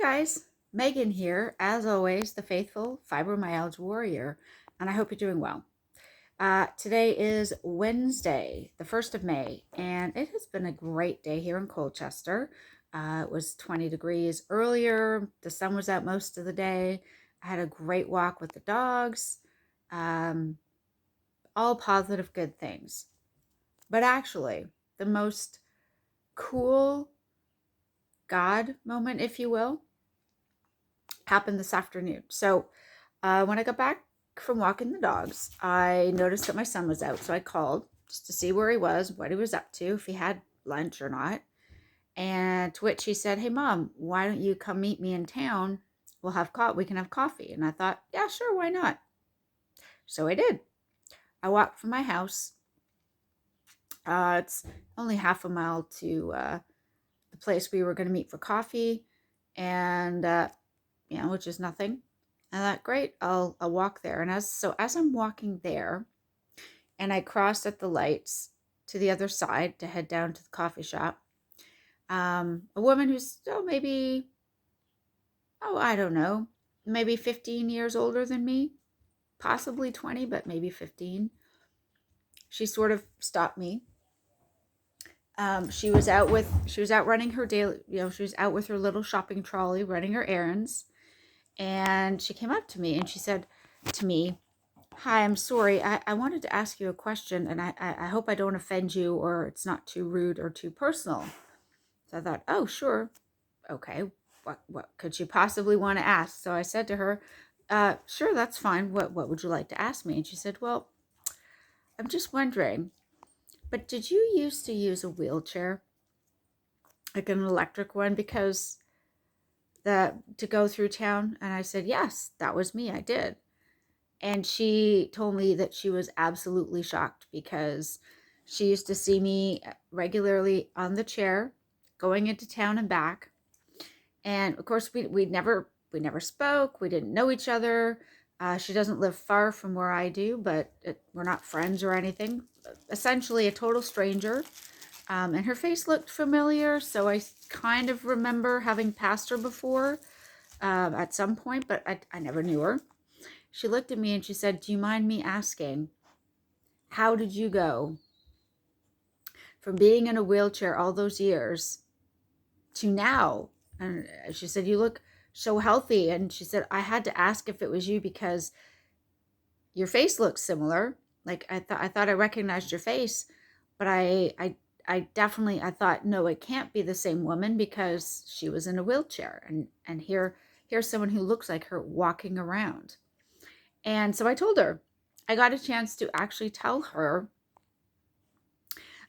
Guys, Megan here, as always, the faithful fibromyalgia warrior, and I hope you're doing well. Today is Wednesday, the 1st of May, and it has been a great day here in Colchester. It was 20 degrees earlier. The sun was out most of the day. I had a great walk with the dogs. Um, all positive, good things. But actually, the most cool God moment, if you will, happened this afternoon. So when I got back from walking the dogs, I noticed that my son was out. So I called just to see where he was, what he was up to, if he had lunch or not. And to which he said, "Hey, Mom, why don't you come meet me in town? We can have coffee." And I thought, yeah, sure, why not? So I did. I walked from my house. It's only half a mile to the place we were going to meet for coffee, and which is nothing. And I thought, great, I'll walk there. And as I'm walking there, and I crossed at the lights to the other side to head down to the coffee shop, a woman who's still maybe, I don't know, maybe 15 years older than me, possibly 20, but maybe 15. She sort of stopped me. She was out running her daily, she was out with her little shopping trolley, running her errands. And she came up to me and she said to me, "Hi, I'm sorry. I wanted to ask you a question, and I hope I don't offend you or it's not too rude or too personal." So I thought, oh, sure. Okay. What could you possibly want to ask? So I said to her, sure, that's fine. What would you like to ask me? And she said, "Well, I'm just wondering, but did you used to use a wheelchair, like an electric one, because to go through town?" And I said, "Yes, that was me. I did." And she told me that she was absolutely shocked because she used to see me regularly on the chair going into town and back. And of course, we never spoke. We didn't know each other. She doesn't live far from where I do, but we're not friends or anything. Essentially, a total stranger. And her face looked familiar, so I kind of remember having passed her before at some point, but I never knew her. She looked at me and she said, "Do you mind me asking, how did you go from being in a wheelchair all those years to now?" And she said, "You look so healthy." And she said, "I had to ask if it was you because your face looks similar. Like I thought I recognized your face, but I definitely, I thought, no, it can't be the same woman because she was in a wheelchair. And here's someone who looks like her walking around." And so I told her, I got a chance to actually tell her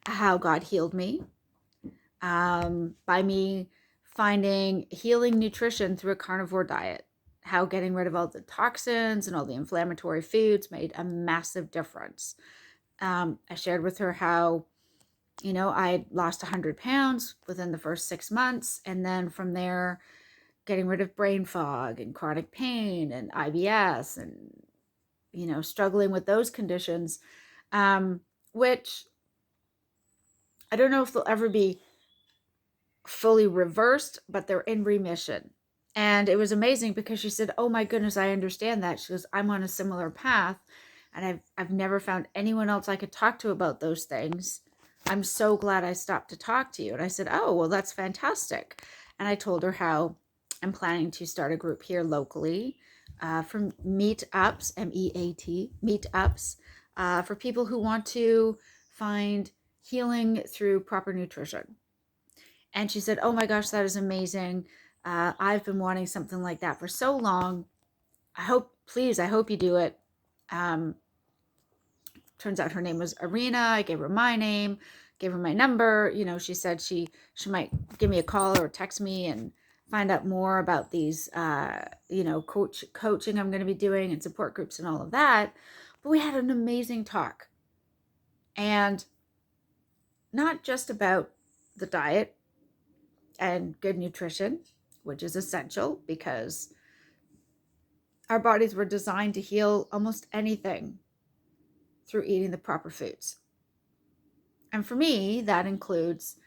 how God healed me by me finding healing nutrition through a carnivore diet, how getting rid of all the toxins and all the inflammatory foods made a massive difference. I shared with her how, I lost 100 pounds within the first 6 months. And then from there, getting rid of brain fog and chronic pain and IBS and, struggling with those conditions, which I don't know if they'll ever be fully reversed, but they're in remission. And it was amazing because she said, "Oh my goodness, I understand that." She goes, "I'm on a similar path, and I've never found anyone else I could talk to about those things. I'm so glad I stopped to talk to you." And I said, "Oh, well, that's fantastic." And I told her how I'm planning to start a group here locally for meetups, MEAT, meetups, for people who want to find healing through proper nutrition. And she said, "Oh my gosh, that is amazing. I've been wanting something like that for so long. I hope you do it." Um, Turns out her name was Arena. I gave her my name, gave her my number. She said she might give me a call or text me and find out more about these, coaching I'm going to be doing and support groups and all of that. But we had an amazing talk, and not just about the diet and good nutrition, which is essential because our bodies were designed to heal almost anything through eating the proper foods. And for me, that includes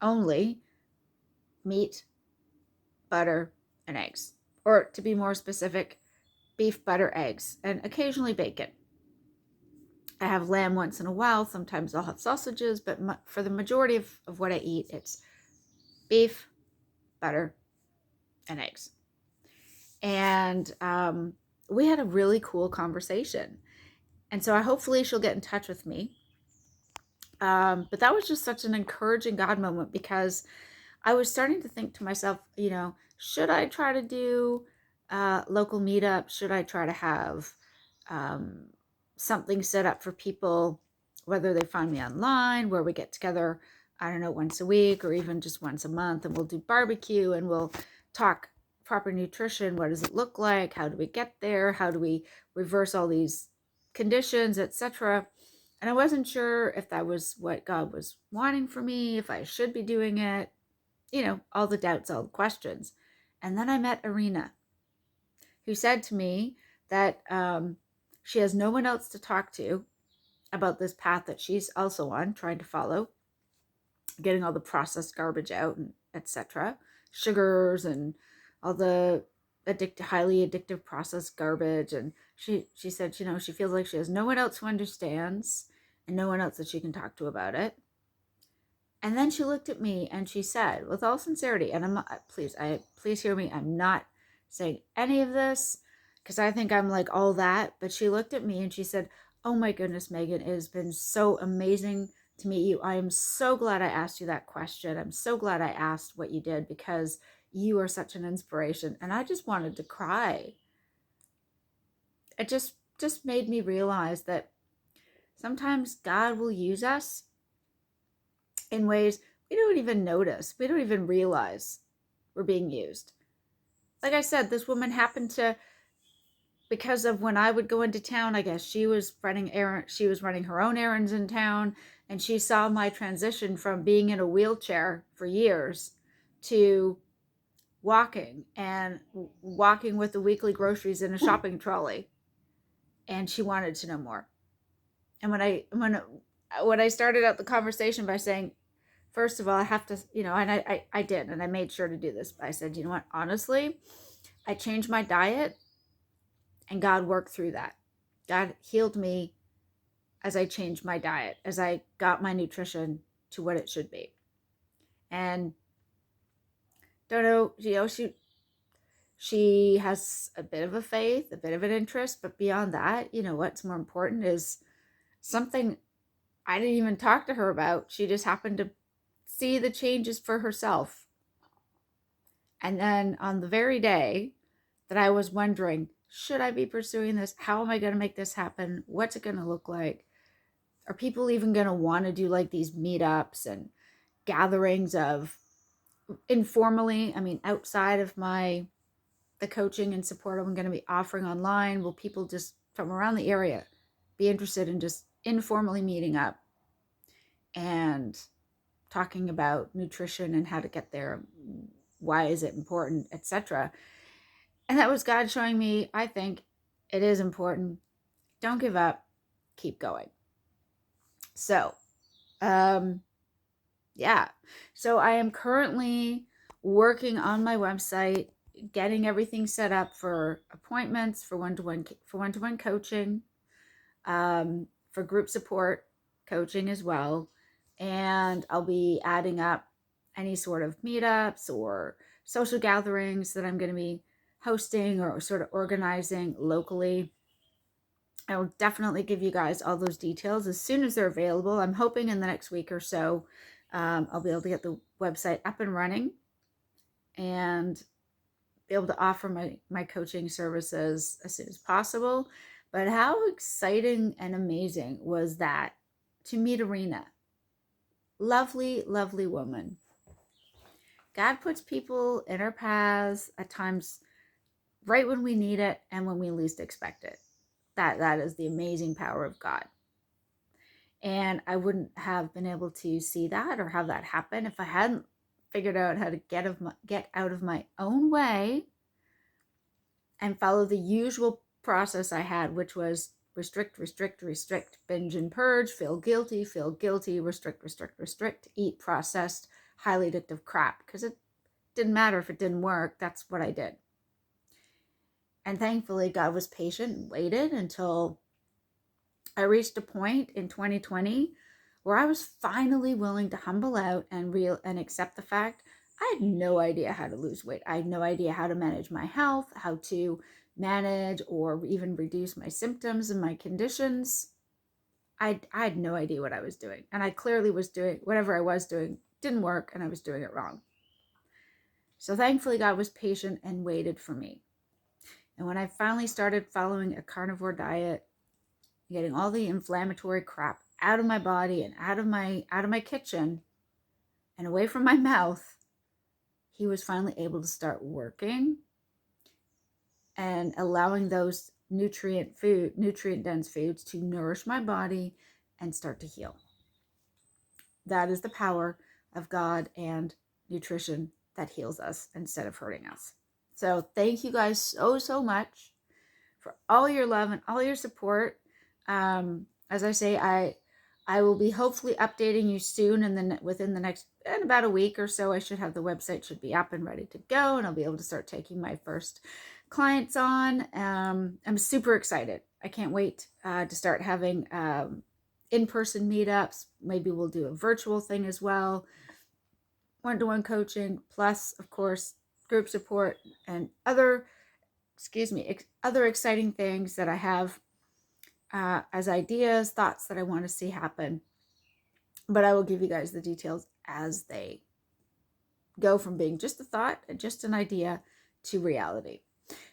only meat, butter, and eggs. Or to be more specific, beef, butter, eggs, and occasionally bacon. I have lamb once in a while. Sometimes I'll have sausages, but for the majority of what I eat, it's beef, butter, and eggs. And we had a really cool conversation. And so hopefully she'll get in touch with me. But that was just such an encouraging God moment, because I was starting to think to myself, should I try to do local meetup? Should I try to have um, something set up for people, whether they find me online, where we get together, I don't know, once a week or even just once a month, and we'll do barbecue and we'll talk proper nutrition. What does it look like? How do we get there? How do we reverse all these conditions, etc.? And I wasn't sure if that was what God was wanting for me, if I should be doing it, all the doubts, all the questions. And then I met Irina, who said to me that she has no one else to talk to about this path that she's also on, trying to follow, getting all the processed garbage out, and etc., sugars and all the highly addictive processed garbage. And she said, she feels like she has no one else who understands and no one else that she can talk to about it. And then she looked at me and she said, with all sincerity, and I'm not, please hear me, I'm not saying any of this because I think I'm like all that, but she looked at me and she said, "Oh my goodness, Meghan, it has been so amazing to meet you. I am so glad I asked you that question. I'm so glad I asked what you did, because you are such an inspiration." And I just wanted to cry. It just made me realize that sometimes God will use us in ways we don't even notice. We don't even realize we're being used. Like I said, this woman happened to, because of when I would go into town, I guess she was running her own errands in town, and she saw my transition from being in a wheelchair for years to walking with the weekly groceries in a shopping trolley. And she wanted to know more. And when I started out the conversation by saying, first of all, I have to, and I did, and I made sure to do this. But I said, you know what, honestly, I changed my diet and God worked through that. God healed me as I changed my diet, as I got my nutrition to what it should be. And don't know, she has a bit of a faith, a bit of an interest, but beyond that, what's more important is something I didn't even talk to her about. She just happened to see the changes for herself. And then on the very day that I was wondering, should I be pursuing this? How am I going to make this happen? What's it going to look like? Are people even going to want to do like these meetups and gatherings of informally, outside of the coaching and support I'm going to be offering online? Will people just from around the area be interested in just informally meeting up and talking about nutrition and how to get there, why is it important, etc.? And that was God showing me, I think it is important. Don't give up, keep going. So yeah, so I am currently working on my website, getting everything set up for appointments, for one-to-one coaching, for group support coaching as well. And I'll be adding up any sort of meetups or social gatherings that I'm going to be hosting or sort of organizing locally. I will definitely give you guys all those details as soon as they're available. I'm hoping in the next week or so I'll be able to get the website up and running and be able to offer my coaching services as soon as possible. But how exciting and amazing was that to meet Irina? Lovely, lovely woman. God puts people in our paths at times right when we need it and when we least expect it. That is the amazing power of God. And I wouldn't have been able to see that or have that happen if I hadn't figured out how to get out of my own way and follow the usual process I had, which was restrict, restrict, restrict, binge and purge, feel guilty, restrict, restrict, restrict, eat processed, highly addictive crap, because Didn't matter if it didn't work. That's what I did. And thankfully, God was patient and waited until I reached a point in 2020 where I was finally willing to humble out and accept the fact I had no idea how to lose weight. I had no idea how to manage my health, how to manage or even reduce my symptoms and my conditions. I had no idea what I was doing. And I clearly was doing whatever I was doing didn't work, and I was doing it wrong. So thankfully, God was patient and waited for me. And when I finally started following a carnivore diet, getting all the inflammatory crap out of my body and out of my kitchen and away from my mouth, he was finally able to start working and allowing those nutrient dense foods to nourish my body and start to heal. That is the power of God and nutrition that heals us instead of hurting us. So thank you guys so much for all your love and all your support. As I say, I will be hopefully updating you soon, and then within the next, in about a week or so, I should have the website should be up and ready to go, and I'll be able to start taking my first clients on. I'm super excited. I can't wait to start having in-person meetups. Maybe we'll do a virtual thing as well. One-to-one coaching, plus, of course, group support and other exciting things that I have as ideas, thoughts that I want to see happen. But I will give you guys the details as they go from being just a thought and just an idea to reality.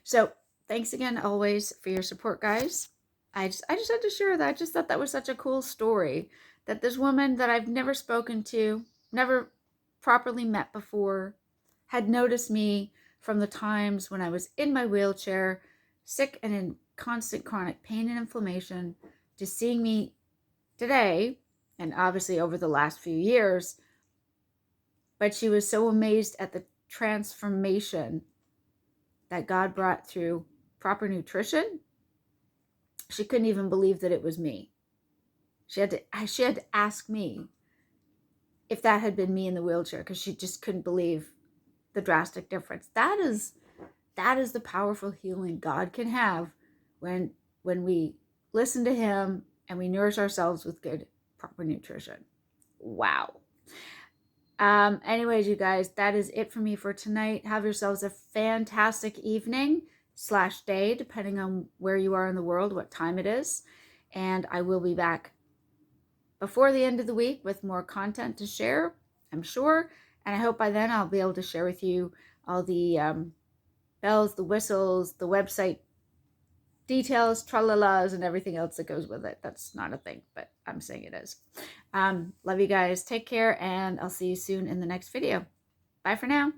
So thanks again always for your support, guys. I just had to share that. I just thought that was such a cool story, that this woman that I've never spoken to, never properly met before, had noticed me from the times when I was in my wheelchair, sick and in constant chronic pain and inflammation, to seeing me today, and obviously over the last few years. But she was so amazed at the transformation that God brought through proper nutrition. She couldn't even believe that it was me. She had to ask me if that had been me in the wheelchair, because she just couldn't believe the drastic difference. That is the powerful healing God can have when we listen to him and we nourish ourselves with good, proper nutrition. Wow. Anyways, you guys, that is it for me for tonight. Have yourselves a fantastic evening/day, depending on where you are in the world, what time it is. And I will be back before the end of the week with more content to share, I'm sure. And I hope by then I'll be able to share with you all the bells, the whistles, the website details, tralalas, and everything else that goes with it. That's not a thing, but I'm saying it is. Love you guys. Take care, and I'll see you soon in the next video. Bye for now.